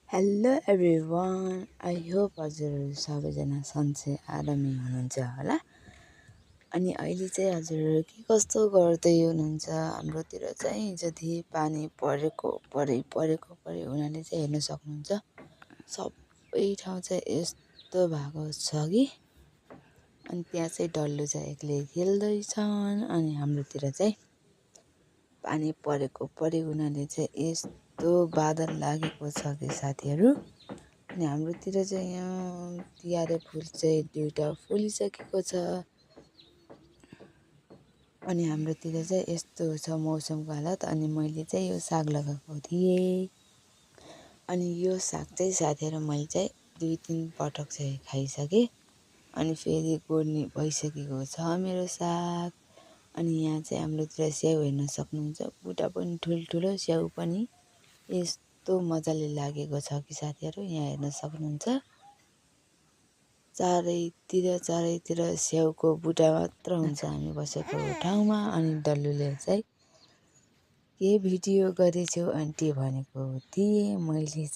Hello everyone, I hope हजुरहरू सबैजना सन्चै आरामै हुनुहुन्छ होला। अनि अहिले चाहिँ हजुरहरू के कस्तो गर्दै हुनुहुन्छ? हाम्रोतिर चाहिँ जति पानी परेको हुनाले चाहिँ हेर्न सक्नुहुन्छ सबै ठाउँ चाहिँ यस्तो भएको छ कि। अनि त्यहाँ चाहिँ डल्लो चाहिँ एक्लै खेल्दैछन् अनि हाम्रोतिर चाहिँ पानी परेको हुनाले चाहिँ यस्तो बादल लागेको छ कि साथीहरू। अनि हाम्रोतिर चाहिँ यहाँ तिहारे फुल चाहिँ 2टा फुलिसकेको छ। अनि हाम्रोतिर चाहिँ यस्तो छ मौसमको हालत। अनि मैले चाहिँ यो साग लगाएको थिएँ। अनि यो साग चाहिँ साथीहरू मैले चाहिँ 2-3 पटक चाहिँ खाइसकेँ। अनि फेरि गोड्ने भइसकेको छ मेरो साग। अनि यहाँ चाहिँ हाम्रोतिर स्याउ हेर्न सक्नुहुन्छ, बुटा पनि ठुल्ठुलो स्याउ पनि यस्तो मजाले लागेको छ कि साथीहरू यहाँ हेर्न सक्नुहुन्छ। चारैतिर स्याउको बुटा मात्र हुन्छ हामी बसेको ठाउँमा। अनि डल्लुले चाहिँ के भिडियो गरेछौ आन्टी भनेको थिएँ मैले।